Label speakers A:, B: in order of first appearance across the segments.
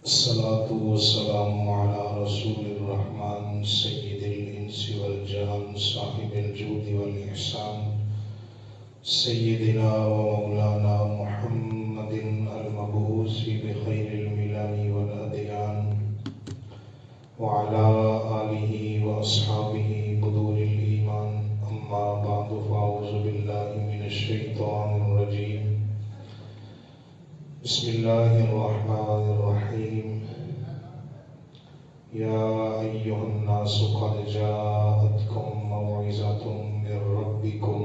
A: الصلاة والسلام على رسول الرحمن سيد الإنس والجان صاحب الجود والإحسان سيدنا ومولانا محمد المبعوث بخير الملل والأديان وعلى آله وأصحابه بدور الإيمان أما بعد فأعوذ بالله من الشيطان الرجيم بسم الله الرحمن الرحيم يا أيها الناس قد جاءتكم موعظة من ربكم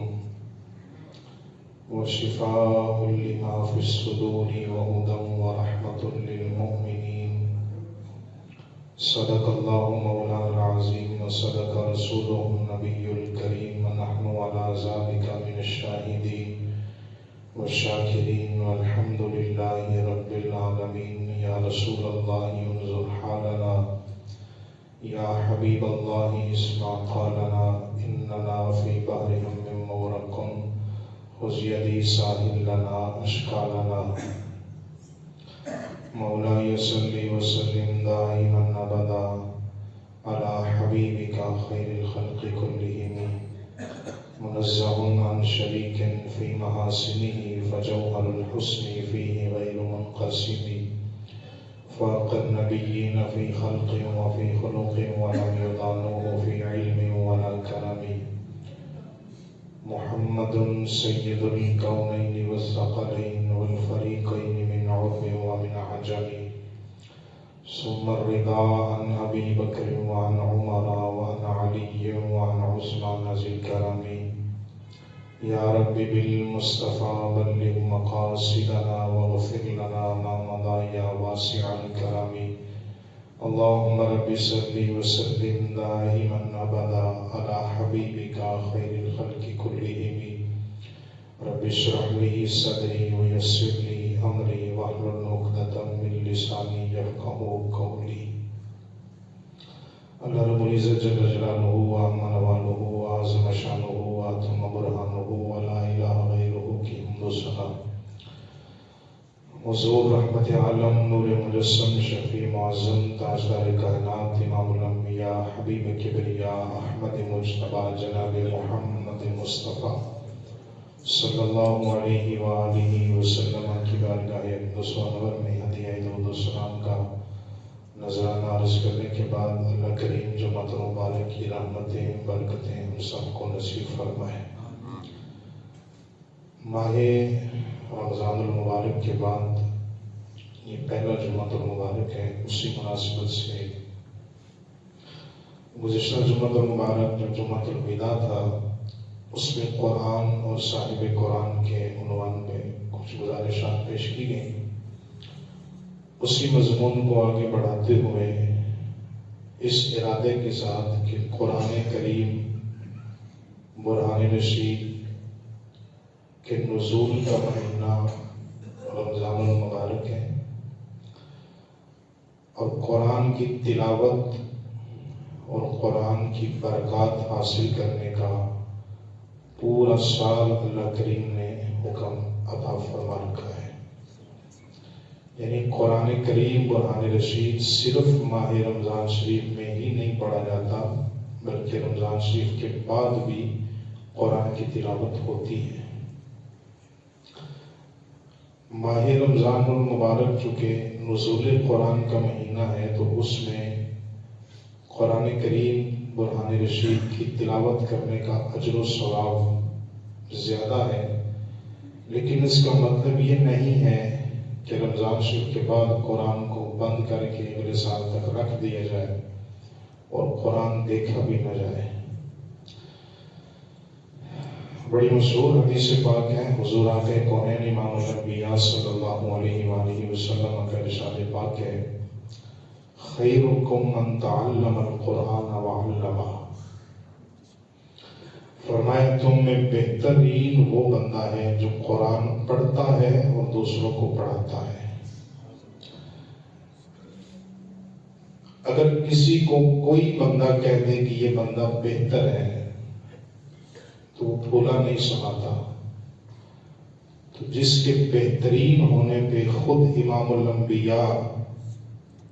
A: وشفاء لما في الصدور وهدى ورحمة للمؤمنين صدق الله مولانا العظيم وصدق رسوله النبي الكريم ونحن على ذلك من الشاهدين والشاكرين والحمد لله رب العالمين يا رسول الله انظر حالنا يا حبيب الله اسمع قالنا إننا في بحر هم مغرق خذ يدي ساحل لنا أشكالنا مولاي صل وسلم دائما أبدا على حبيبك خير الخلق كلهم منزه عن شريك في محاسنه فجوهر الحسن فيه غير منقسم فاق النبيين في خلق وفي خلق ولم يضانوه في علم ولا كرم محمد سيد الكونين والثقلين والفريقين من عرب ومن عجم ثم الرضا عن أبي بكر وعن عمر وعن علي وعن عثمان ذي الكرم يا رب بالمصطفى بلغ مقاصدنا واغفر لنا ما مضى يا واسع الكرم اللهم رب صل وسلم دائما أبدا على حبيبك خير الخلق كلهم رب اشرح لي صدري ويسر لي أمري واحلل عقدة من لساني يفقهوا قولي اللہ رب العزت جل جلالہ وعظم نوالہ وعظم شانہ وعظم برہانہ ولا الہ غیرہ کی حمد و ثنا حضور رحمت عالم نور مجسم شفیع معظم تاجدار کائنات امام الانبیاء حبیب کبریا احمد مجتبی جناب محمد مصطفیٰ صلی اللہ علیہ وآلہ وسلم کی بارگاہ اقدس و انور میں ہدیہ درود و سلام کا نذرانہ عرض کرنے کے بعد اللہ کریم جمعۃ مبارک کی رحمتیں برکتیں ہم سب کو نصیب فرمائے۔ ماہ رمضان المبارک کے بعد یہ پہلا جمعۃ المبارک ہے، اسی مناسبت سے گزشتہ جمعۃ المبارک جو جمعۃ الوداع تھا اس میں قرآن اور صاحب قرآن کے عنوان پہ کچھ گزارشات پیش کی گئیں۔ اسی مضمون کو آگے بڑھاتے ہوئے اس ارادے کے ساتھ کہ قرآن کریم برہان رشید کے نزول کا مہینہ رمضان المبارک ہے اور قرآن کی تلاوت اور قرآن کی برکات حاصل کرنے کا پورا سال اللہ کریم نے حکم عطا فرما رکھا ہے۔ یعنی قرآن کریم برہان رشید صرف ماہ رمضان شریف میں ہی نہیں پڑھا جاتا بلکہ رمضان شریف کے بعد بھی قرآن کی تلاوت ہوتی ہے۔ ماہ رمضان المبارک چونکہ نزول قرآن کا مہینہ ہے تو اس میں قرآن کریم برہان رشید کی تلاوت کرنے کا اجر و ثواب زیادہ ہے، لیکن اس کا مطلب یہ نہیں ہے کہ رمضان شریف کے بعد قرآن کو بند کر کے اگلے سال تک رکھ دیا جائے اور قرآن دیکھا بھی نہ جائے۔ بڑی مشہور حدیث پاک ہے، حضور آقا کونین امام الانبیاء صلی اللہ علیہ وآلہ وسلم کا ارشاد پاک ہے، خیرکم من تعلم القرآن وعلمہ، فرمایا تم میں بہترین وہ بندہ ہے جو قرآن پڑھتا ہے اور دوسروں کو پڑھاتا ہے۔ اگر کسی کو کوئی بندہ کہہ دے کہ یہ بندہ بہتر ہے تو وہ بھولا نہیں سماتا، تو جس کے بہترین ہونے پہ خود امام الانبیاء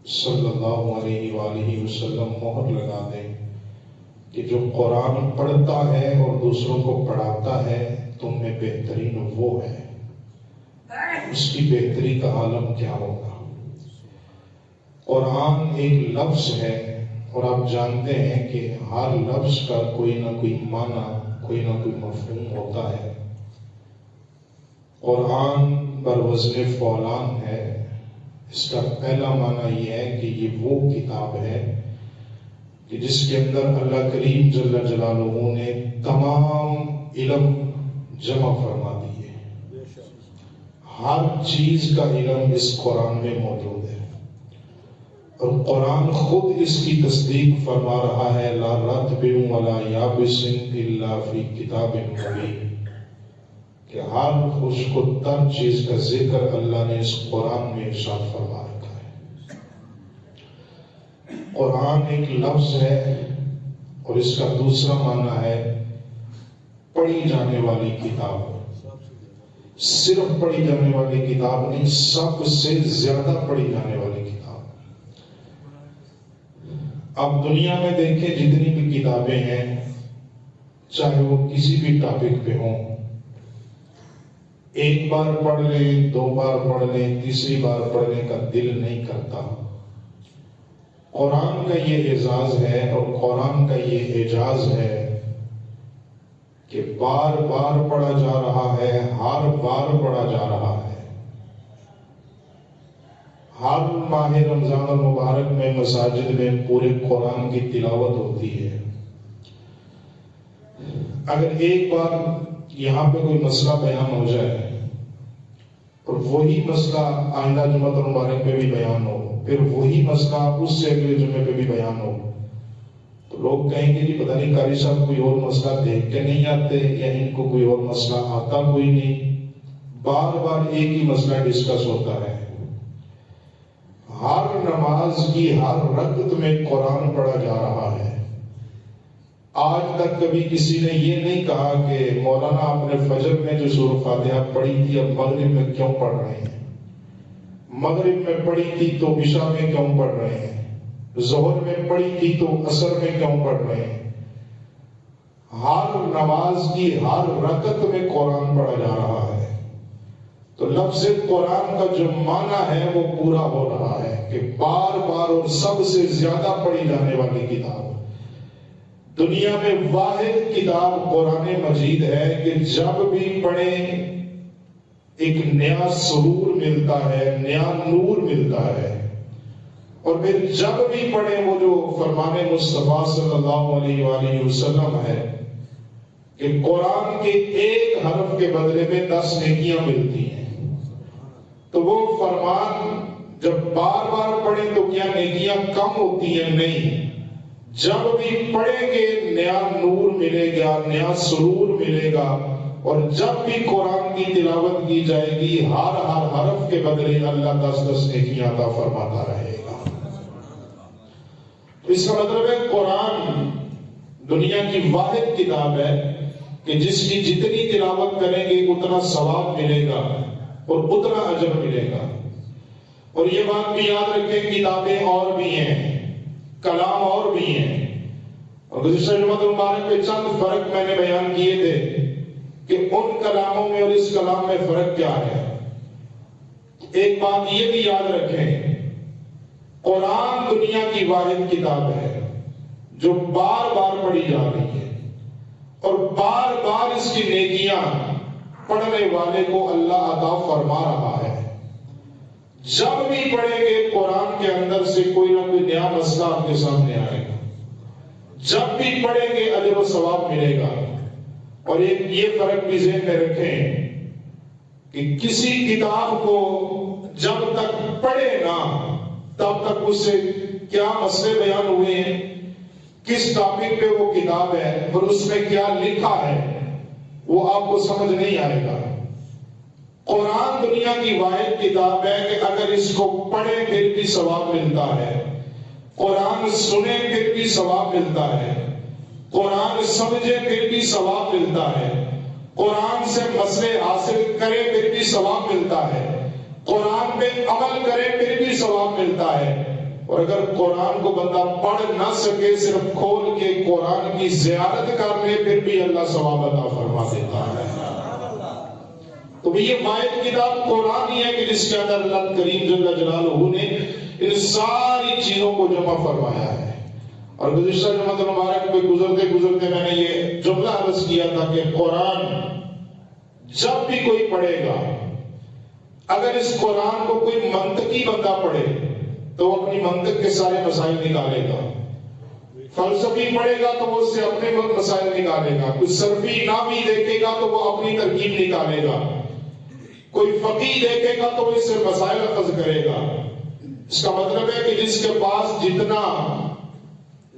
A: صلی اللہ علیہ وآلہ وسلم مہر لگا دیں کہ جو قرآن پڑھتا ہے اور دوسروں کو پڑھاتا ہے تم میں بہترین وہ ہے، اس کی بہتری کا عالم کیا ہوگا۔ قرآن ایک لفظ ہے اور آپ جانتے ہیں کہ ہر لفظ کا کوئی نہ کوئی معنی، کوئی نہ کوئی مفہوم ہوتا ہے۔ قرآن بر وزن فعلان ہے۔ اس کا پہلا معنی یہ ہے کہ یہ وہ کتاب ہے کہ جس کے اندر اللہ کریم جل جلالہ نے تمام علم جمع فرما دیے، ہر چیز کا علم اس قرآن میں موجود ہے، اور قرآن خود اس کی تصدیق فرما رہا ہے لا رطب ولا یابس الا فی کتاب مبین، کہ ہر خشک و تر چیز کا ذکر اللہ نے اس قرآن میں ارشاد فرما رکھا ہے۔ قرآن ایک لفظ ہے اور اس کا دوسرا معنی ہے پڑھی جانے والی کتاب۔ صرف پڑھی جانے والی کتاب نہیں، سب سے زیادہ پڑھی جانے والی کتاب۔ اب دنیا میں دیکھیں جتنی بھی کتابیں ہیں، چاہے وہ کسی بھی ٹاپک پہ ہوں، ایک بار پڑھ لیں، دو بار پڑھ لیں، تیسری بار پڑھنے کا دل نہیں کرتا۔ قرآن کا یہ اعزاز ہے اور قرآن کا یہ اعجاز ہے کہ بار بار پڑھا جا رہا ہے، ہر بار پڑھا جا رہا ہے۔ ہر ماہ رمضان المبارک میں مساجد میں پورے قرآن کی تلاوت ہوتی ہے۔ اگر ایک بار یہاں پہ کوئی مسئلہ بیان ہو جائے اور وہی مسئلہ آئندہ جمعۃ المبارک پہ بھی بیان ہو، پھر وہی مسئلہ اس سے اگلے جمعے پہ بھی بیان ہو، تو لوگ کہیں گے جی پتہ نہیں قاری صاحب کوئی اور مسئلہ دیکھ کے نہیں آتے یا ان کو کوئی اور مسئلہ آتا کوئی نہیں، بار بار ایک ہی مسئلہ ڈسکس ہوتا ہے۔ ہر نماز کی ہر رکعت میں قرآن پڑھا جا رہا ہے۔ آج تک کبھی کسی نے یہ نہیں کہا کہ مولانا آپ نے فجر میں جو سورہ فاتحہ پڑھی تھی اب مغرب میں کیوں پڑھ رہے ہیں، مغرب میں پڑھی تھی تو عشاء میں کیوں پڑھ رہے ہیں، ظہر میں پڑھی تھی تو عصر میں کیوں پڑھ رہے ہیں۔ ہر نماز کی ہر رکعت میں قرآن پڑھا جا رہا ہے، تو لفظ قرآن کا جو معنی ہے وہ پورا ہو رہا ہے کہ بار بار اور سب سے زیادہ پڑھی جانے والی کتاب۔ دنیا میں واحد کتاب قرآن مجید ہے کہ جب بھی پڑھیں ایک نیا سرور ملتا ہے، نیا نور ملتا ہے، اور پھر جب بھی پڑھیں وہ جو فرمان مصطفیٰ صلی اللہ علیہ وآلہ وسلم ہے کہ قرآن کے ایک حرف کے بدلے میں 10 نیکیاں ملتی ہیں، تو وہ فرمان جب بار بار پڑھیں تو کیا نیکیاں کم ہوتی ہیں؟ نہیں، جب بھی پڑھیں گے نیا نور ملے گا، نیا سرور ملے گا، اور جب بھی قرآن کی تلاوت کی جائے گی ہر حرف کے بدلے اللہ 10 نیکیاں عطا فرماتا رہے گا۔ تو اس کا مطلب ہے قرآن دنیا کی واحد کتاب ہے کہ جس کی جتنی تلاوت کریں گے اتنا ثواب ملے گا اور اتنا اجر ملے گا۔ اور یہ بات بھی یاد رکھیں، کتابیں اور بھی ہیں، کلام اور بھی ہیں، اور گزشتہ جمعۃ المبارک پہ چند فرق میں نے بیان کیے تھے کہ ان کلاموں میں اور اس کلام میں فرق کیا ہے۔ ایک بات یہ بھی یاد رکھیں، قرآن دنیا کی واحد کتاب ہے جو بار بار پڑھی جا رہی ہے، اور بار بار اس کی نیکیاں پڑھنے والے کو اللہ عطا فرما رہا ہے۔ جب بھی پڑھیں گے قرآن کے اندر سے کوئی نہ کوئی نیا مسئلہ آپ کے سامنے آئے گا، جب بھی پڑھیں گے اجر و ثواب ملے گا۔ اور ایک یہ فرق بھی ذہن میں رکھیں کہ کسی کتاب کو جب تک پڑھے نہ تب تک اس سے کیا مسئلے بیان ہوئے ہیں، کس ٹاپک پہ وہ کتاب ہے اور اس میں کیا لکھا ہے، وہ آپ کو سمجھ نہیں آئے گا۔ قرآن دنیا کی واحد کتاب ہے کہ اگر اس کو پڑھیں پھر بھی ثواب ملتا ہے، قرآن سنیں پھر بھی ثواب ملتا ہے، قرآن سمجھے پھر بھی ثواب ملتا ہے، قرآن سے مسئلے حاصل کرے پھر بھی ثواب ملتا ہے، قرآن پہ عمل کرے پھر بھی ثواب ملتا ہے۔ اور اگر قرآن کو بندہ پڑھ نہ سکے، صرف کھول کے قرآن کی زیارت کر لے، پھر بھی اللہ ثواب عطا فرما دیتا ہے۔ تو یہ واحد کتاب قرآن ہی ہے کہ جس کے اندر اللہ کریم جل جلالہ نے ان ساری چیزوں کو جمع فرمایا ہے۔ اور گزشتہ جمعہ مبارک میں گزرتے میں نے یہ جملہ عرض کیا تھا کہ قرآن جب بھی کوئی پڑھے گا، اگر اس قرآن کو کوئی منطقی بندہ پڑھے تو وہ اپنی منطق کے سارے مسائل نکالے گا، فلسفی پڑھے گا تو وہ اس سے اپنے مسائل نکالے گا، کوئی صرفی ناوی دیکھے گا تو وہ اپنی ترکیب نکالے گا، کوئی فقیہ دیکھے گا تو وہ اس سے مسائل اخذ کرے گا۔ اس کا مطلب ہے کہ جس کے پاس جتنا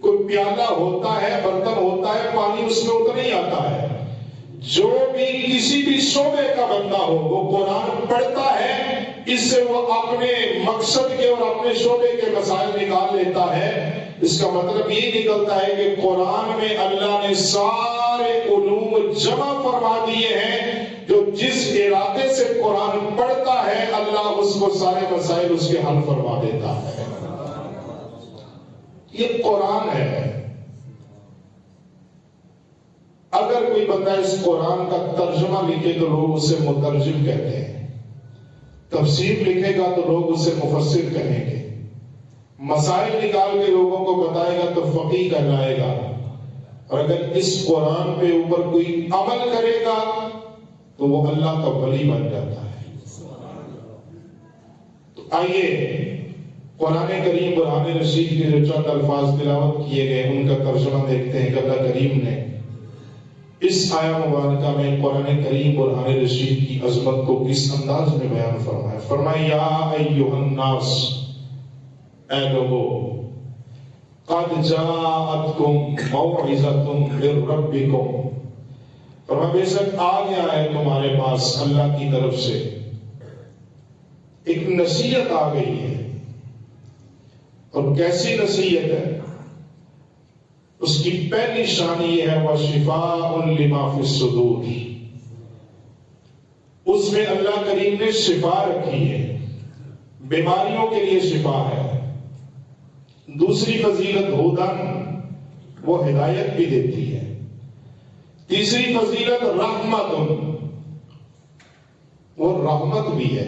A: کوئی پیالہ ہوتا ہے، برتن ہوتا ہے، پانی اس میں اتنا ہی آتا ہے۔ جو بھی کسی بھی شعبے کا بندہ ہو وہ قرآن پڑھتا ہے، اس سے وہ اپنے مقصد کے اور اپنے شعبے کے مسائل نکال لیتا ہے۔ اس کا مطلب یہ نکلتا ہے کہ قرآن میں اللہ نے سارے علوم جمع فرما دیے ہیں، جو جس ارادے سے قرآن پڑھتا ہے اللہ اس کو سارے مسائل اس کے حل فرما دیتا ہے۔ یہ قرآن ہے۔ اگر کوئی بندہ اس قرآن کا ترجمہ لکھے تو لوگ اسے مترجم کہتے ہیں، تفسیر لکھے گا تو لوگ اسے مفسر کہیں گے، مسائل نکال کے لوگوں کو بتائے گا تو فقیہ کہلائے گا، اور اگر اس قرآن پہ اوپر کوئی عمل کرے گا تو وہ اللہ کا ولی بن جاتا ہے۔ تو آئیے قرآن کریم برہان رشید کے جو چند الفاظ تلاوت کیے گئے ان کا ترجمہ دیکھتے ہیں کہ اللہ کریم نے اس آیہ مبارکہ میں قرآن کریم برہان رشید کی عظمت کو کس انداز میں بیان فرمایا۔ فرمایا یا ایھا الناس، اے لوگو، قد جاءتکم موعظۃ من ربکم، فرمایا بے شک آ گیا ہے تمہارے پاس اللہ کی طرف سے ایک نصیحت آ گئی ہے۔ اور کیسی نصیحت ہے؟ اس کی پہلی شان یہ ہے وَشِفَاءٌ لِمَا فِي الصُّدُورِ، اس میں اللہ کریم نے شفا رکھی ہے، بیماریوں کے لیے شفا ہے۔ دوسری فضیلت ہدن، وہ ہدایت بھی دیتی ہے۔ تیسری فضیلت رحمت، وہ رحمت بھی ہے۔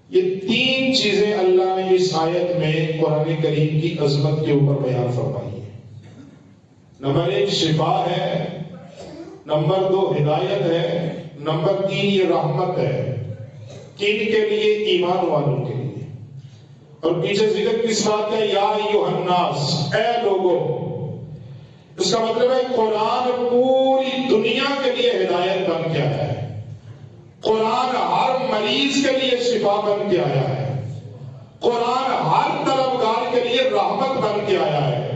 A: یہ تین چیزیں اللہ نے اس آیت میں قرآن کریم کی عظمت کے اوپر بیان فرمائی ہے۔ نمبر ایک شفا ہے، نمبر دو ہدایت ہے، نمبر تین یہ رحمت ہے۔ کن کے لیے؟ ایمان والوں کے لیے۔ اور پیچھے ذکر کس بات ہے؟ یا ایھا الناس، اے لوگو۔ اس کا مطلب ہے قرآن پوری دنیا کے لیے ہدایت بن کے آیا ہے، قرآن ہر مریض کے لیے شفا بن کے آیا ہے، قرآن ہر طلبگار کے لیے رحمت بن کے آیا ہے۔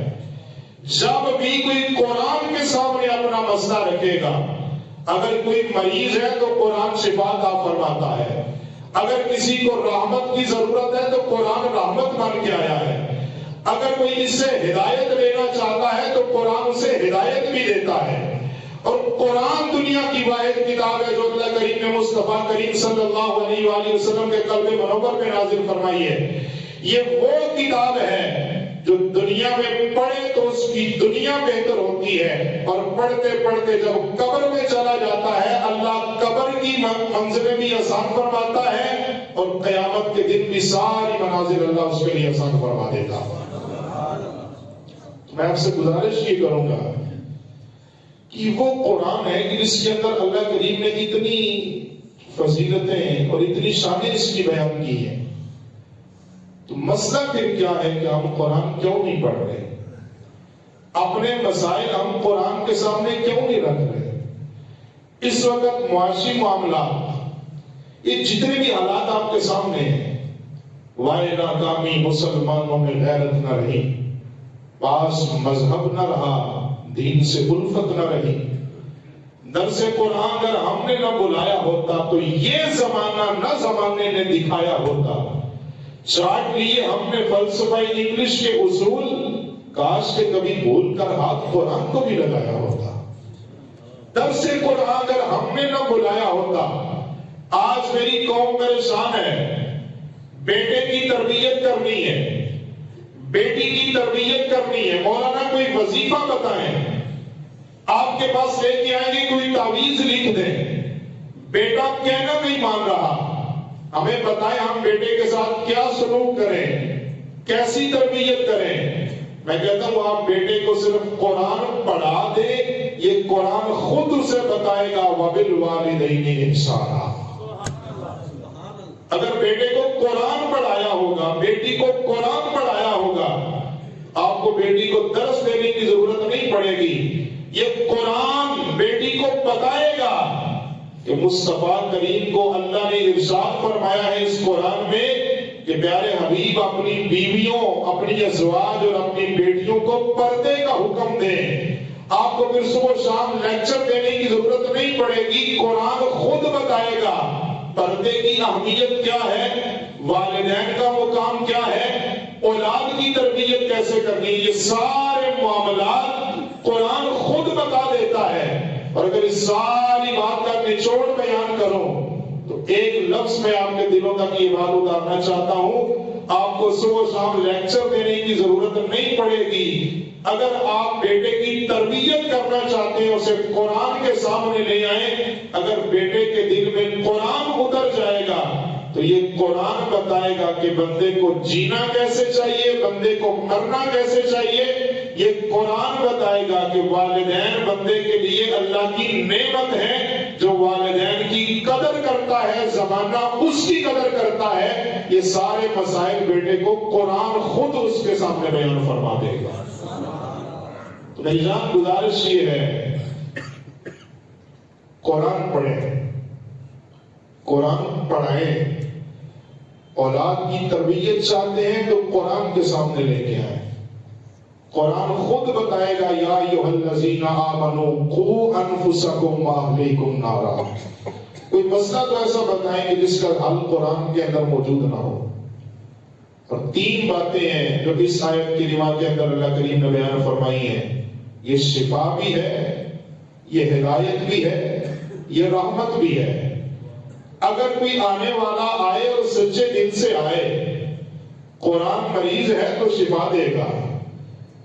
A: جب بھی کوئی قرآن کے سامنے اپنا مسئلہ رکھے گا، اگر کوئی مریض ہے تو قرآن شفا عطا فرماتا ہے، اگر کسی کو رحمت کی ضرورت ہے تو قرآن رحمت بن کے آیا ہے، اگر کوئی اس سے ہدایت لینا چاہتا ہے تو قرآن اسے ہدایت بھی دیتا ہے۔ اور قرآن دنیا کی واحد کتاب ہے جو اللہ کریم نے مصطفیٰ کریم صلی اللہ علیہ وآلہ وسلم کے قلب منور میں نازل فرمائی ہے۔ یہ وہ کتاب ہے جو دنیا میں پڑھے تو اس کی دنیا بہتر ہوتی ہے، اور پڑھتے پڑھتے جب قبر میں چلا جاتا ہے اللہ قبر کی منزلیں بھی آسان فرماتا ہے، اور قیامت کے دن بھی ساری منازل اللہ اس کے لیے آسان فرما دیتا ہے۔ میں آپ سے گزارش یہ کروں گا کہ وہ قرآن ہے کہ جس کے اندر اللہ کریم نے اتنی فضیلتیں اور اتنی شانیں اس کی بیان کی ہیں، تو مسئلہ پھر کیا ہے کہ ہم قرآن کیوں نہیں پڑھ رہے؟ اپنے مسائل ہم قرآن کے سامنے کیوں نہیں رکھ رہے؟ اس وقت معاشی معاملات، یہ جتنے بھی حالات آپ کے سامنے ہیں، وائے ناکامی، مسلمانوں میں غیرت نہ رہی، پاس مذہب نہ رہا، دین سے الفت نہ رہی، درس قرآن اگر ہم نے نہ بلایا ہوتا تو یہ زمانہ نہ زمانے نے دکھایا ہوتا، چاٹ لیے ہم نے فلسفہ انگلش کے اصول، کاش کے کبھی بھول کر ہاتھ قرآن کو بھی لگایا ہوتا، درس قرآن اگر ہم نے نہ بلایا ہوتا۔ آج میری قوم پریشان ہے، بیٹے کی تربیت کرنی ہے، بیٹی کی تربیت کرنی ہے، مولانا کوئی وظیفہ بتائیں، آپ کے پاس لے کے آئیں گے کوئی تعویذ لکھ دیں، بیٹا کہنا نہیں مان رہا، ہمیں بتائیں ہم بیٹے کے ساتھ کیا سلوک کریں، کیسی تربیت کریں۔ میں کہتا ہوں آپ بیٹے کو صرف قرآن پڑھا دیں، یہ قرآن خود اسے بتائے گا وَبِالْوَالِدَيْنِ إِحْسَانًا۔ اگر بیٹے کو قرآن پڑھایا ہوگا، بیٹی کو قرآن پڑھایا ہوگا، آپ کو بیٹی کو درس دینے کی ضرورت نہیں پڑے گی، یہ قرآن بیٹی کو بتائے گا کہ مصطفیٰ کریم کو اللہ نے ارشاد فرمایا ہے اس قرآن میں کہ پیارے حبیب اپنی بیویوں، اپنی ازواج اور اپنی بیٹیوں کو پردے کا حکم دیں۔ آپ کو پھر صبح شام لیکچر دینے کی ضرورت نہیں پڑے گی، قرآن خود بتائے گا پردے کی اہمیت کیا ہے، والدین کا مقام کیا ہے، اولاد کی تربیت کیسے کرنی، یہ سارے معاملات قرآن خود بتا دیتا ہے۔ اور اگر اس ساری بات کا نچوڑ بیان کروں تو ایک لفظ میں آپ کے دلوں تک یہ بات اتارنا چاہتا ہوں، آپ کو صبح شام لیکچر دینے کی ضرورت نہیں پڑے گی۔ اگر آپ بیٹے کی تربیت کرنا چاہتے ہیں، اسے قرآن کے سامنے لے آئیں، اگر بیٹے کے دل میں قرآن اتر جائے گا تو یہ قرآن بتائے گا کہ بندے کو جینا کیسے چاہیے، بندے کو مرنا کیسے چاہیے۔ یہ قرآن بتائے گا کہ والدین بندے کے لیے اللہ کی نعمت ہے، جو والدین کی قدر کرتا ہے زمانہ اس کی قدر کرتا ہے۔ یہ سارے مسائل بیٹے کو قرآن خود اس کے سامنے بیان فرما دے گا۔ تو میری جان گزارش یہ ہے، قرآن پڑھیں، قرآن پڑھائیں۔ اولاد کی تربیت چاہتے ہیں تو قرآن کے سامنے لے کے آئیں۔ قرآن خود بتائے گا یا ایھا الذین آمنوا قوا انفسکم واہلیکم نارا۔ کوئی مسئلہ تو ایسا بتائیں کہ جس کا حل قرآن کے اندر موجود نہ ہو۔ اور تین باتیں ہیں جو اس آیت کی روایت کے اندر اللہ کریم نے بیان فرمائی ہیں، یہ شفا بھی ہے، یہ ہدایت بھی ہے، یہ رحمت بھی ہے۔ اگر کوئی آنے والا آئے اور سچے دل سے آئے، قرآن مریض ہے تو شفا دے گا،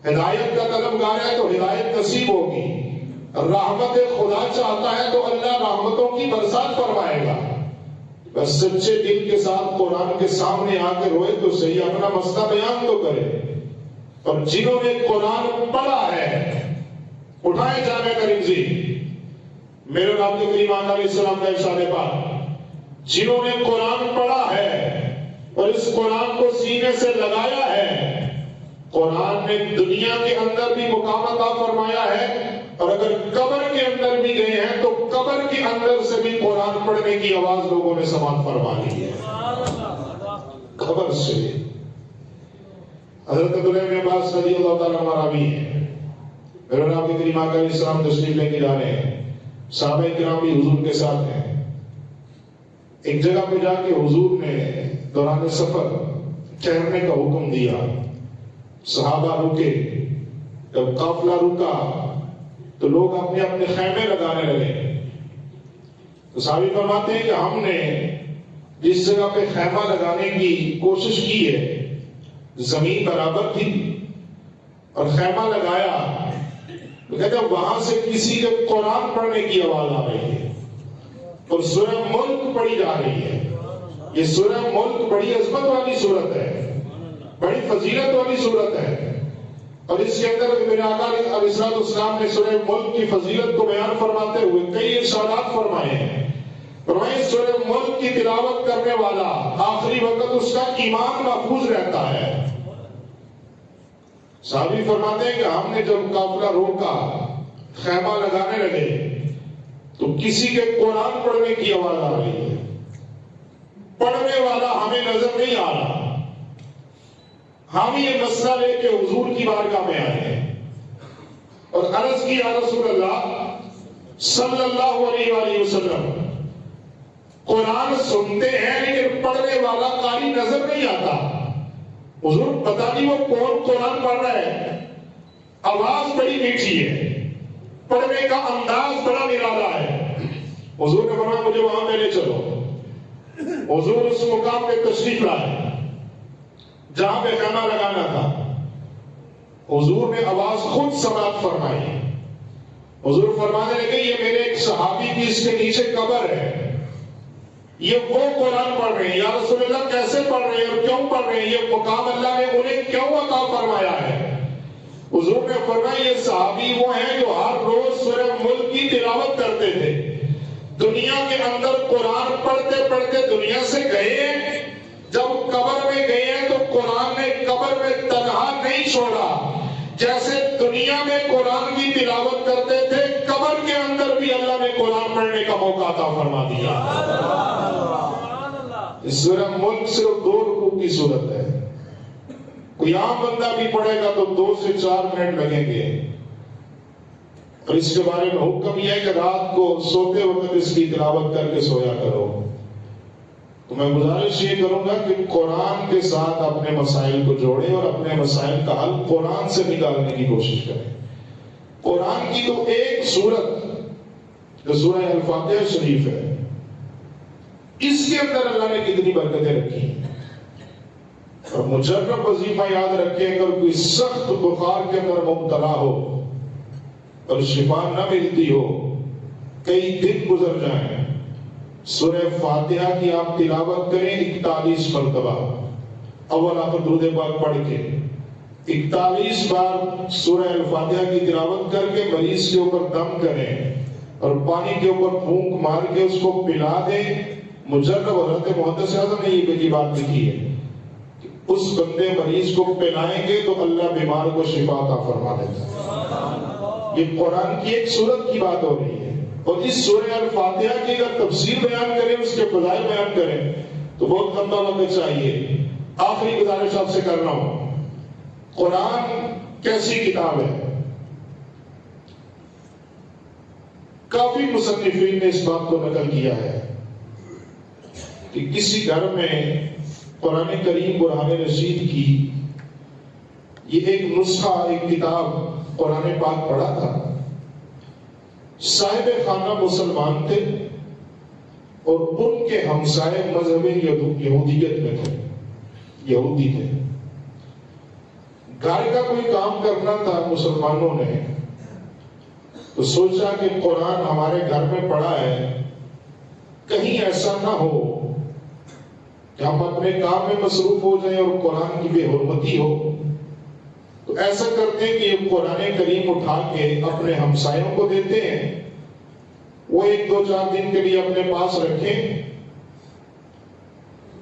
A: ہدایت کا طلبگار ہے تو ہدایت نصیب ہوگی، رحمت خدا چاہتا ہے تو اللہ رحمتوں کی برسات فرمائے گا۔ بس سچے دل کے ساتھ قرآن کے سامنے آ کے روئے تو صحیح، اپنا مسئلہ بیان تو کرے۔ اور جنہوں نے قرآن پڑھا ہے اٹھائیں جامع کرمزی، میرے نبی کریم علیہ السلام کا ارشاد پاک، جنہوں نے قرآن پڑھا ہے اور اس قرآن کو سینے سے لگایا ہے، قرآن نے دنیا کے اندر بھی مقام عطا فرمایا ہے، اور اگر قبر کے اندر بھی گئے ہیں تو قبر کے اندر سے بھی قرآن پڑھنے کی آواز لوگوں نے سماعت فرما لی ہے، قبر سے۔ حضرت عبداللہ بن عباس رضی اللہ تعالیٰ عنہ راوی ہے، میرے نبی کریم علیہ السلام تشریف لے کے جا رہے ہیں، صحابہ کرام بھی حضور کے ساتھ ہیں۔ ایک جگہ پہ جا کے حضور نے دوران سفر ٹھہرنے کا حکم دیا، صحابہ رکے، جب قافلہ رکا تو لوگ اپنے اپنے خیمے لگانے لگے۔ تو صحابی فرماتے ہیں کہ ہم نے جس جگہ پہ خیمہ لگانے کی کوشش کی ہے زمین برابر تھی اور خیمہ لگایا، تو کہتے ہیں وہاں سے کسی کے قرآن پڑھنے کی آواز آ رہی ہے اور سورہ ملک پڑھی جا رہی ہے۔ یہ سورہ ملک بڑی عظمت والی سورت ہے، بڑی فضیلت والی سورت ہے، اور اس کے اندر میرے آقا علیہ السلام نے سورہ ملک کی فضیلت کو بیان فرماتے ہوئے کئی ارشادات فرمائے ہیں۔ فرمائے سورہ ملک کی تلاوت کرنے والا آخری وقت اس کا ایمان محفوظ رہتا ہے۔ صحابی فرماتے ہیں کہ ہم نے جب قافلہ روکا، خیمہ لگانے لگے تو کسی کے قرآن پڑھنے کی آواز آ رہی ہے، پڑھنے والا ہمیں نظر نہیں آ رہا۔ ہم یہ مسئلہ لے کے حضور کی بارگاہ میں آئے ہیں اور عرض کی یا رسول اللہ صلی اللہ علیہ وآلہ وسلم، قرآن سنتے ہیں لیکن پڑھنے والا قاری نظر نہیں آتا، حضور پتہ نہیں وہ کون قرآن پڑھ رہا ہے، آواز بڑی میٹھی ہے، پڑھنے کا انداز بڑا نرالا ہے۔ حضور نے فرمایا مجھے وہاں لے چلو۔ حضور اس مقام پہ تشریف لائے جہاں پہ خیمہ لگانا تھا، حضور نے آواز خود سماعت فرمائی. حضور فرمانے لگے یہ میرے ایک صحابی کی اس کے نیچے قبر ہے، یہ وہ قرآن پڑھ رہے ہیں. یا رسول اللہ کیسے پڑھ رہے ہیں اور کیوں پڑھ رہے ہیں؟ یہ مقام اللہ نے انہیں کیوں عطا فرمایا ہے؟ حضور نے فرمایا یہ صحابی وہ ہیں جو ہر روز سورہ ملک کی تلاوت کرتے تھے. دنیا کے اندر قرآن پڑھتے پڑھتے دنیا سے گئے، جب قبر میں گئے ہیں تو قرآن نے قبر میں تنہا نہیں چھوڑا. جیسے دنیا میں قرآن کی تلاوت کرتے تھے، قبر کے اندر بھی اللہ نے قرآن پڑھنے کا موقع عطا فرما دیا. سورہ ملک صرف 2 رکوع کی صورت ہے. کوئی عام بندہ بھی پڑھے گا تو 2 سے 4 منٹ لگیں گے. اور اس کے بارے میں حکم یہ ہے کہ رات کو سوتے وقت اس کی تلاوت کر کے سویا کرو. تو میں گزارش یہ کروں گا کہ قرآن کے ساتھ اپنے مسائل کو جوڑیں اور اپنے مسائل کا حل قرآن سے نکالنے کی کوشش کریں. قرآن کی تو ایک سورت جو سورہ الفاتحہ شریف ہے، اس کے اندر اللہ نے کتنی برکتیں رکھی ہیں. اور مجرب وظیفہ یاد رکھیں، اگر کوئی سخت بخار کے اندر مبتلا ہو اور شفا نہ ملتی ہو، کئی دن گزر جائیں، سورہ فاتحہ کی آپ تلاوت کریں 41 مرتبہ، اول آخر درود پاک پڑھ کے 41 بار سورہ الفاتحہ کی تلاوت کر کے مریض کے اوپر دم کریں اور پانی کے اوپر پھونک مار کے اس کو پلا دیں. مجرب حضرت محدث اعظم نے یہ بات لکھی ہے کہ اس بندے مریض کو پلائیں گے تو اللہ بیمار کو شفا عطا فرما دیتا ہے. یہ قرآن کی ایک سورت کی بات ہو رہی ہے. اور اس سورہ الفاتحہ کی اگر تفسیر بیان کریں، اس کے فضائل بیان کریں تو بہت لمبا وقت چاہیے. آخری گزارش آپ سے کر رہا ہوں، قرآن کیسی کتاب ہے؟ کافی مصنفین نے اس بات کو نقل کیا ہے کہ کسی گھر میں قرآن کریم برہان رشید کی یہ ایک نسخہ، ایک کتاب قرآن پاک پڑھا تھا. صاحب خانہ مسلمان تھے اور ان کے ہمسائے مذہب یہودیت میں تھے، یہودی تھے. گھر کا کوئی کام کرنا تھا مسلمانوں نے تو سوچا کہ قرآن ہمارے گھر میں پڑا ہے، کہیں ایسا نہ ہو کہ ہم اپنے کام میں مصروف ہو جائیں اور قرآن کی بے حرمتی ہو. تو ایسا کرتے ہیں کہ یہ قرآن کریم اٹھا کے اپنے ہمسایوں کو دیتے ہیں، وہ 1-2-4 دن کے لیے اپنے پاس رکھیں،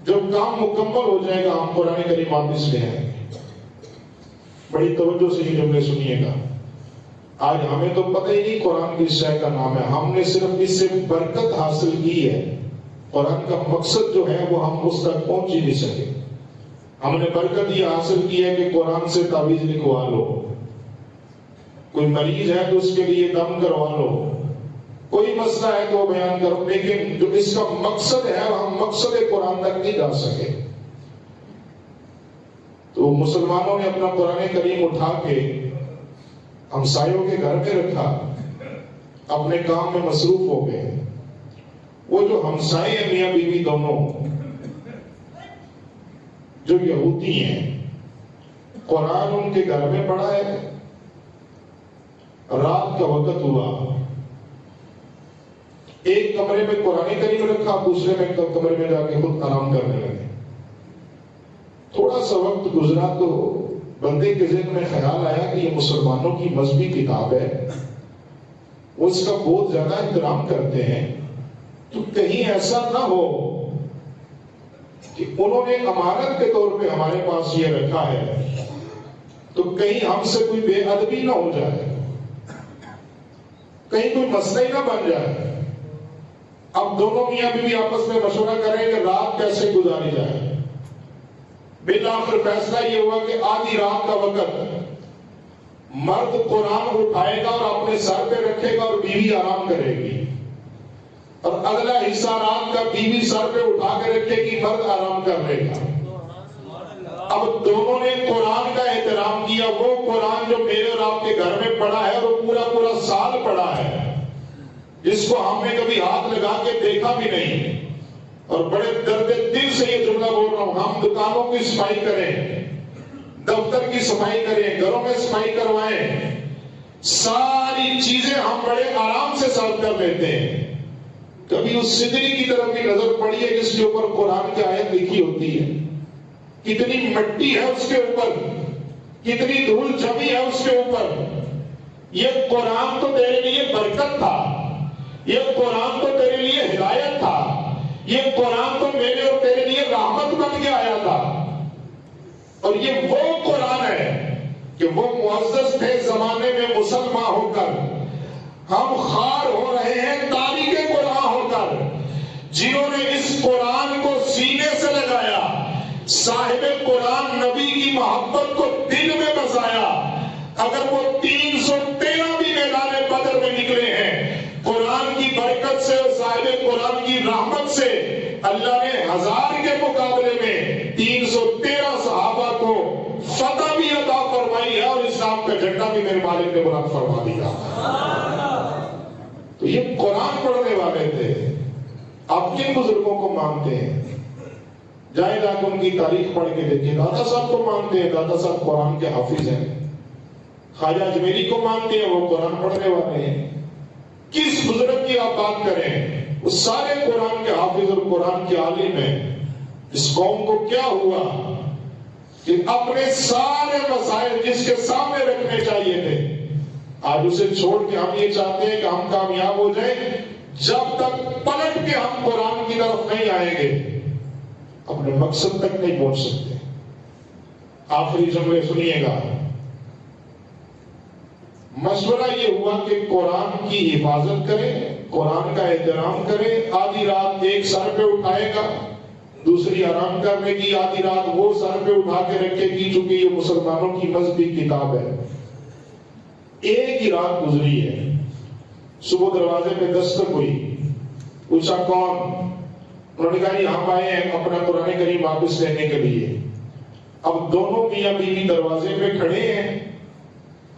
A: جب کام مکمل ہو جائے گا ہم قرآن کریم واپس لے آئیں گے. بڑی توجہ سے یہ جملے سنیے گا. آج ہمیں تو پتہ ہی نہیں قرآن کس شے کا نام ہے، ہم نے صرف اس سے برکت حاصل کی ہے. قرآن کا مقصد جو ہے وہ ہم اس تک پہنچ ہی نہیں سکے. ہم نے برکت یہ حاصل کی ہے کہ قرآن سے تعویذ لکھوا لو، کوئی مریض ہے تو اس کے لیے دم کروا لو، کوئی مسئلہ ہے تو وہ بیان کرو، لیکن جو اس کا مقصد ہے ہم مقصد قرآن تک نہیں جا سکے. تو مسلمانوں نے اپنا قرآن کریم اٹھا کے ہمسایوں کے گھر میں رکھا، اپنے کام میں مصروف ہو گئے. وہ جو ہمسائے ہیں میاں بیوی دونوں جو یہودی ہیں، قرآن ان کے گھر میں پڑا ہے. رات کا وقت ہوا، ایک کمرے میں قرآن کریم رکھا، دوسرے میں کمرے میں جا کے خود آرام کرنے لگے. تھوڑا سا وقت گزرا تو بندے کے ذہن میں خیال آیا کہ یہ مسلمانوں کی مذہبی کتاب ہے، وہ اس کا بہت زیادہ احترام کرتے ہیں، تو کہیں ایسا نہ ہو کہ انہوں نے امانت کے طور پہ ہمارے پاس یہ رکھا ہے تو کہیں ہم سے کوئی بے ادبی نہ ہو جائے، کہیں کوئی مسئلہ ہی نہ بن جائے. اب دونوں میاں بیوی آپس میں مشورہ کریں کہ رات کیسے گزاری جائے. بالآخر فیصلہ یہ ہوا کہ آدھی رات کا وقت مرد قرآن اٹھائے گا اور اپنے سر پہ رکھے گا اور بیوی آرام کرے گی، اور اگلا حصہ رات کا بیوی سر پہ اٹھا کے رکھے گی، مرد آرام کر لے گا. اب دونوں نے قرآن کا احترام کیا. وہ قرآن جو میرے اور آپ کے گھر میں پڑا ہے وہ پورا سال پڑا ہے، جس کو ہم نے کبھی ہاتھ لگا کے دیکھا بھی نہیں. اور بڑے درد دل سے یہ جملہ بول رہا ہوں، ہم دکانوں کی صفائی کریں،
B: دفتر کی صفائی کریں، گھروں میں صفائی کروائیں، ساری چیزیں ہم بڑے آرام سے سالو کر لیتے ہیں۔ کبھی اس سدری کی طرف بھی نظر پڑی ہے جس کے اوپر قرآن کی آیت لکھی ہوتی ہے؟ کتنی مٹی ہے اس کے اوپر، کتنی دھول جمی ہے اس کے اوپر۔ یہ قرآن تو تیرے لیے برکت تھا، یہ قرآن تو تیرے لیے ہدایت تھا، یہ قرآن تو میرے اور تیرے لیے رحمت بن کے آیا تھا۔ اور یہ وہ قرآن ہے کہ وہ معزز تھے زمانے میں مسلمان ہو کر، ہم خوار ہو رہے ہیں تاریخ قرآن ہو کر، جنہوں نے اس قرآن کو سینے سے لگایا، صاحب قرآن نبی کی محبت کو دل میں بسایا۔ اگر وہ 313 بھی میدان بدر میں نکلے ہیں، قرآن کی برکت سے اور صاحب قرآن کی رحمت سے اللہ نے 1000 کے مقابلے میں 313 صحابہ کو فتح بھی عطا فرمائی ہے، اور اسلام کا جھنڈا بھی میرے مالک نے بلند فرما دیا۔ تو یہ قرآن پڑھنے والے تھے۔ آپ کن بزرگوں کو مانتے ہیں؟ جائیں جا کے ان کی تاریخ پڑھ کے دیکھیں۔ دادا صاحب کو مانتے ہیں، دادا صاحب قرآن کے حافظ ہیں۔ خواجہ اجمیری کو مانتے ہیں، وہ قرآن پڑھنے والے ہیں۔ کس بزرگ کی آپ بات کریں، وہ سارے قرآن کے حافظ اور قرآن کے عالم ہیں۔ اس قوم کو کیا ہوا کہ اپنے سارے مسائل جس کے سامنے رکھنے چاہیے تھے، آج اسے چھوڑ کے ہم یہ چاہتے ہیں کہ ہم کامیاب ہو جائیں۔ جب تک پلٹ کے ہم قرآن کی طرف نہیں آئیں گے، اپنے مقصد تک نہیں پہنچ سکتے۔ آخری جملے سنیے گا۔ مشورہ یہ ہوا کہ قرآن کی حفاظت کریں، قرآن کا احترام کریں۔ آدھی رات ایک سر پہ اٹھائے گا، دوسری آرام کرنے کی آدھی رات وہ سر پہ اٹھا کے رکھے گی، چونکہ یہ مسلمانوں کی مذہبی کتاب ہے۔ ایک ہی رات گزری ہے، صبح دروازے پہ دستک ہوئی، پوچھا کون؟ انہوں نے کہا ہم آئے ہیں اپنا قرآن کریم واپس لینے کے لیے۔ اب دونوں میاں بیوی دروازے پہ کھڑے ہیں،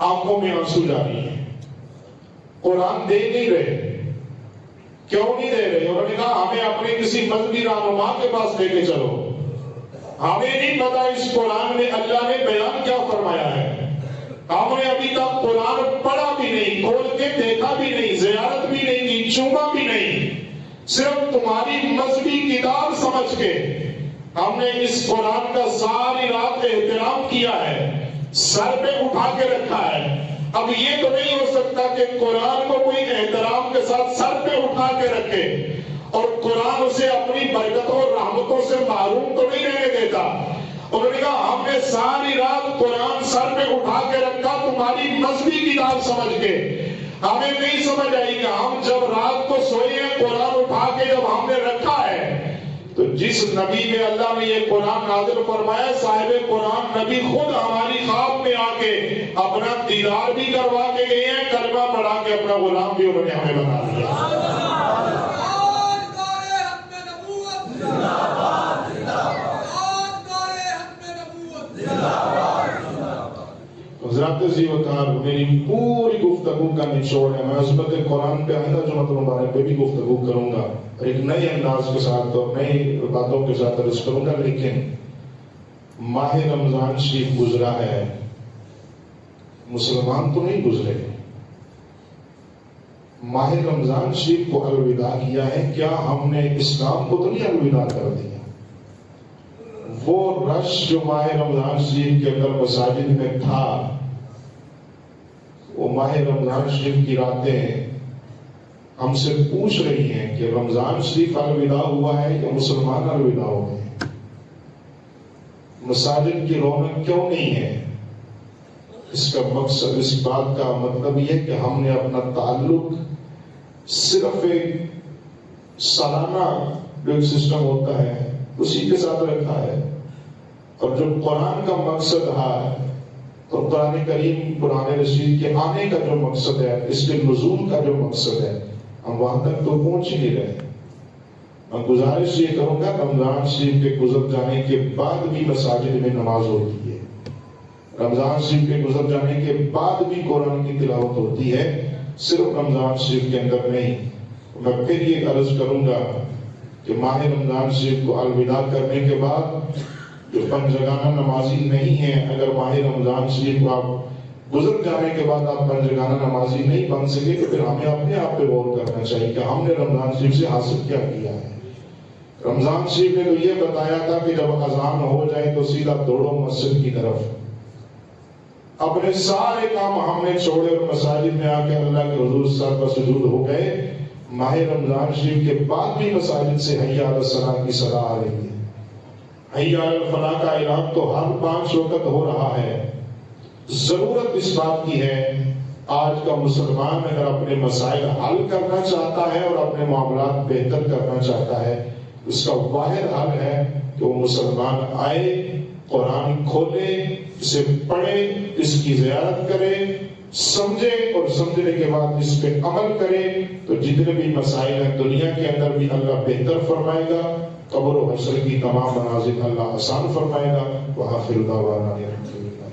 B: آنکھوں میں آنسو جاری ہیں، قرآن دے نہیں رہے۔ کیوں نہیں دے رہے؟ انہوں نے کہا ہمیں اپنے کسی مذہبی رہنما کے پاس لے کے چلو، ہمیں نہیں پتا اس قرآن میں اللہ نے بیان کیا فرمایا ہے۔ ہم نے ابھی تک قرآن پڑھا بھی نہیں، کھول کے دیکھا بھی نہیں، زیارت بھی نہیں کی، چوما بھی نہیں، صرف تمہاری مذہبی کتاب سمجھ کے ہم نے اس قرآن کا ساری رات احترام کیا ہے، سر پہ اٹھا کے رکھا ہے۔ اب یہ تو نہیں ہو سکتا کہ قرآن کو کوئی احترام کے ساتھ سر پہ اٹھا کے رکھے اور قرآن اسے اپنی برکتوں اور رحمتوں سے محروم تو نہیں رہنے دیتا۔ انہوں نے کہا ہم نے ساری رات قرآن سر پہ اٹھا کے رکھا تمہاری مذہبی کتاب سمجھ کے، ہمیں نہیں سمجھ آئی کہ ہم جب رات کو سوئے ہیں قرآن اٹھا کے جب ہم نے رکھا ہے، تو جس نبی میں اللہ نے یہ قرآن نازل فرمایا، صاحب قرآن نبی خود ہماری خواب میں آ کے اپنا دیدار بھی کروا کے گئے ہیں، کلمہ پڑھا کے اپنا غلام بھی انہوں نے ہمیں بنا دیا۔ حضرات عزیز و طاہر، میری پوری گفتگو کا نچوڑ ہے، میں عظمت قرآن پہ آئندہ جمعۃ المبارک پہ بھی گفتگو کروں گا، ایک نئے انداز کے ساتھ اور نئی باتوں کے ساتھ عرض کروں گا۔ لیکن ماہ رمضان شریف گزرا ہے، مسلمان تو نہیں گزرے۔ ماہ رمضان شریف کو الوداع کیا ہے، کیا ہم نے اسلام کو تو نہیں الوداع کر دیا؟ وہ رش جو ماہ رمضان شریف کے اندر مساجد میں تھا، وہ ماہ رمضان شریف کی راتیں ہم سے پوچھ رہی ہیں کہ رمضان شریف الوداع ہوا ہے یا مسلمان الوداع ہو گئے؟ مساجد کی رونق کیوں نہیں ہے؟ اس کا مقصد، اس بات کا مطلب یہ ہے کہ ہم نے اپنا تعلق صرف ایک سالانہ جو ایک سسٹم ہوتا ہے اسی کے ساتھ رکھا ہے، اور جو قرآن کا مقصد ہے اور قرآن کریم قرآن رشید کے آنے کا جو مقصد ہے، اس کے نزول کا جو مقصد ہے، ہم وہاں تک تو پہنچ ہی نہیں رہے۔ میں گزارش یہ کروں گا، رمضان شریف کے گزر جانے کے بعد بھی مساجد میں نماز ہوتی ہے، رمضان شریف کے گزر جانے کے بعد بھی قرآن کی تلاوت ہوتی ہے، صرف رمضان شریف کے اندر نہیں۔ میں پھر یہ عرض کروں گا کہ ماہ رمضان شریف کو الوداع کرنے کے بعد جو پنجگانہ نمازی نہیں ہیں، اگر ماہ رمضان شریف کو آپ گزر جانے کے بعد آپ پنجگانہ نمازی نہیں بن سکے تو پھر ہمیں اپنے آپ پہ غور کرنا چاہیے کہ ہم نے رمضان شریف سے حاصل کیا کیا ہے۔ رمضان شریف نے تو یہ بتایا تھا کہ جب اذان ہو جائے تو سیدھا دوڑو مسجد کی طرف، اپنے سارے کام ہم نے چھوڑے اور مساجد میں آ کے اللہ کے حضور سر پر سجود ہو گئے۔ ماہ رمضان شریف کے بعد بھی مساجد سے حی علی الصلاۃ کی صدا آ رہی ہے، حی علی الفلاح کا اعلان تو ہر 5 وقت ہو رہا ہے۔ ضرورت اس بات کی ہے، آج کا مسلمان اگر اپنے مسائل حل کرنا چاہتا ہے اور اپنے معاملات بہتر کرنا چاہتا ہے، اس کا واحد حل ہے کہ وہ مسلمان آئے، قرآن کھولے، اسے پڑھے، اس کی زیارت کرے، سمجھے اور سمجھنے کے بعد اس پہ عمل کرے، تو جتنے بھی مسائل ہیں دنیا کے اندر بھی اللہ بہتر فرمائے گا، قبر و حشر کی تمام منازل اللہ آسان فرمائے گا۔ وآخر دعوانا الحمدللہ۔